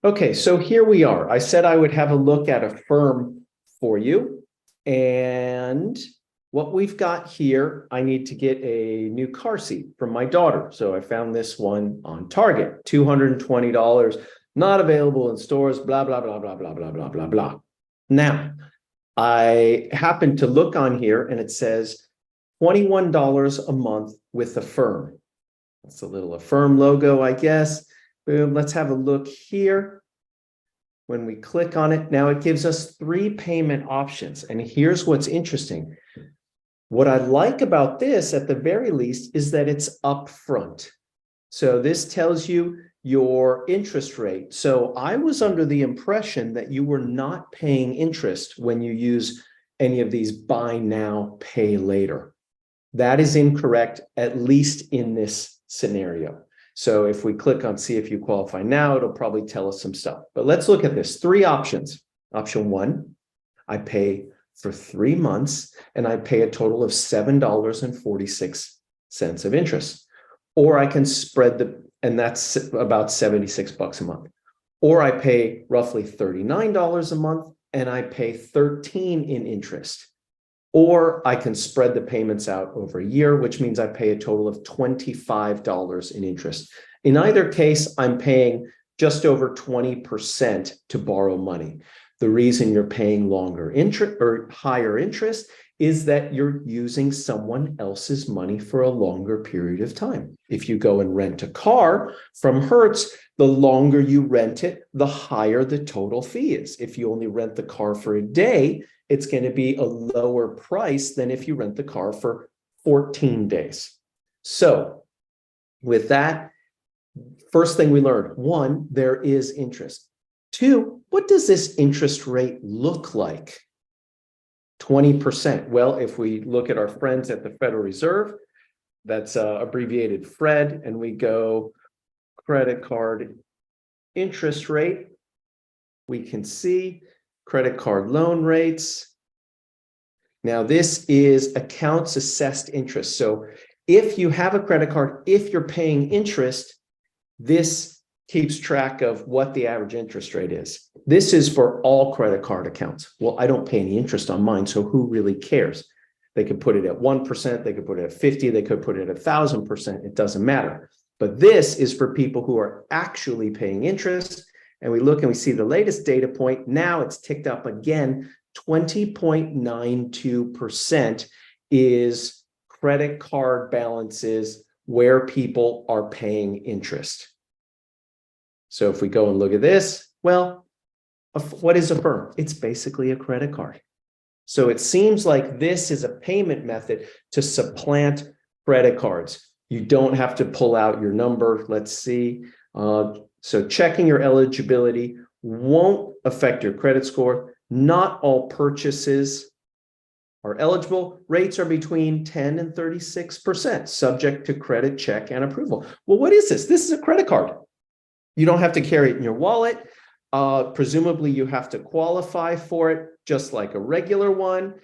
Okay, so here we are. I said I would have a look at a firm for you. And what we've got here, I need to get a new car seat from my daughter. So I found this one on Target, $220, not available in stores, blah, blah, blah, blah, blah, blah, blah, blah, blah. Now, I happened to look on here and it says $21 a month with Affirm. That's a little Affirm logo, I guess. Boom, let's have a look here. When we click on it, now it gives us 3 payment options. And here's what's interesting. What I like about this, at the very least, is that it's upfront. So this tells you your interest rate. So I was under the impression that you were not paying interest when you use any of these buy now, pay later. That is incorrect, at least in this scenario. So if we click on see if you qualify now, it'll probably tell us some stuff. But let's look at this. 3 options. Option 1, I pay for 3 months and I pay a total of $7.46 of interest. Or I can spread and that's about $76 a month. Or I pay roughly $39 a month and I pay 13 in interest. Or I can spread the payments out over a year, which means I pay a total of $25 in interest. In either case, I'm paying just over 20% to borrow money. The reason you're paying longer interest or higher interest is that you're using someone else's money for a longer period of time. If you go and rent a car from Hertz, the longer you rent it, the higher the total fee is. If you only rent the car for a day, it's going to be a lower price than if you rent the car for 14 days. So with that, first thing we learned, 1, there is interest. 2, what does this interest rate look like? 20%. Well, if we look at our friends at the Federal Reserve, that's abbreviated FRED, and we go credit card interest rate, we can see credit card loan rates. Now, this is accounts assessed interest. So if you have a credit card, if you're paying interest, this keeps track of what the average interest rate is. This is for all credit card accounts. Well, I don't pay any interest on mine, so who really cares? They could put it at 1%, they could put it at 50, they could put it at 1,000%, it doesn't matter. But this is for people who are actually paying interest. And we look and we see the latest data point. Now it's ticked up again. 20.92% is credit card balances where people are paying interest. So if we go and look at this, well, what is Affirm? It's basically a credit card. So it seems like this is a payment method to supplant credit cards. You don't have to pull out your number. Let's see. So checking your eligibility won't affect your credit score. Not all purchases are eligible. Rates are between 10 and 36%, subject to credit check and approval. Well, what is this? This is a credit card. You don't have to carry it in your wallet. Presumably, you have to qualify for it, just like a regular one.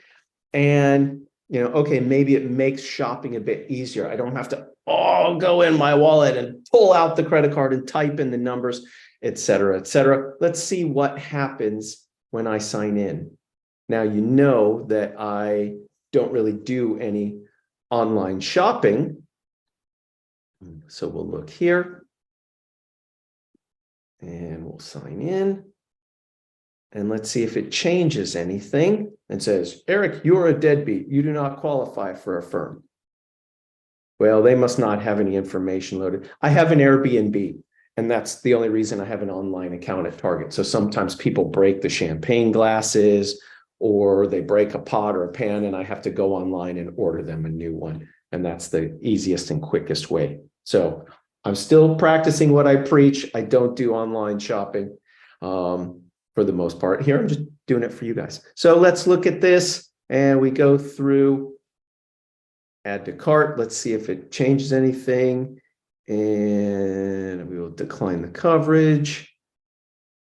And, okay, maybe it makes shopping a bit easier. I don't have to go in my wallet and pull out the credit card and type in the numbers, et cetera, et cetera. Let's see what happens when I sign in. Now, you know that I don't really do any online shopping. So we'll look here. And we'll sign in. And let's see if it changes anything. And says, Eric, you're a deadbeat. You do not qualify for Affirm. Well, they must not have any information loaded. I have an Airbnb, and that's the only reason I have an online account at Target. So sometimes people break the champagne glasses, or they break a pot or a pan, and I have to go online and order them a new one. And that's the easiest and quickest way. So I'm still practicing what I preach. I don't do online shopping for the most part. Here, I'm just doing it for you guys. So let's look at this, and we go through add to cart. Let's see if it changes anything, and we will decline the coverage.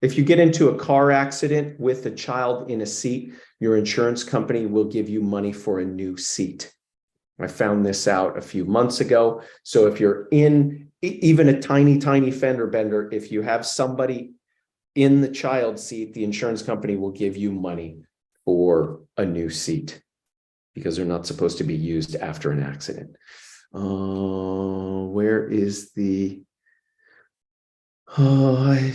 If you get into a car accident with a child in a seat, your insurance company will give you money for a new seat. I found this out a few months ago. So if you're in even a tiny, tiny fender bender, if you have somebody in the child seat, the insurance company will give you money for a new seat because they're not supposed to be used after an accident. Where is the, I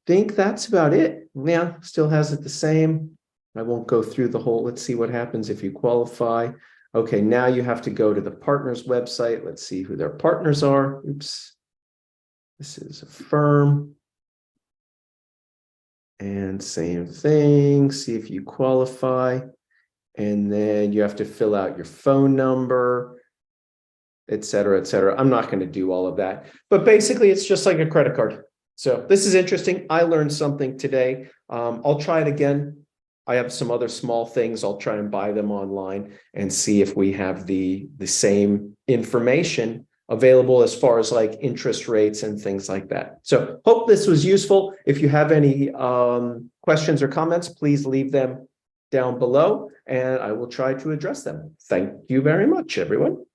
think that's about it. Yeah, still has it the same. I won't go through the whole, let's see what happens if you qualify. Okay, now you have to go to the partner's website. Let's see who their partners are. Oops. This is a firm. And same thing, see if you qualify. And then you have to fill out your phone number, et cetera, et cetera. I'm not going to do all of that, but basically it's just like a credit card. So this is interesting. I learned something today. I'll try it again. I have some other small things. I'll try and buy them online and see if we have the same information available as far as like interest rates and things like that. So hope this was useful. If you have any questions or comments, please leave them down below and I will try to address them. Thank you very much, everyone.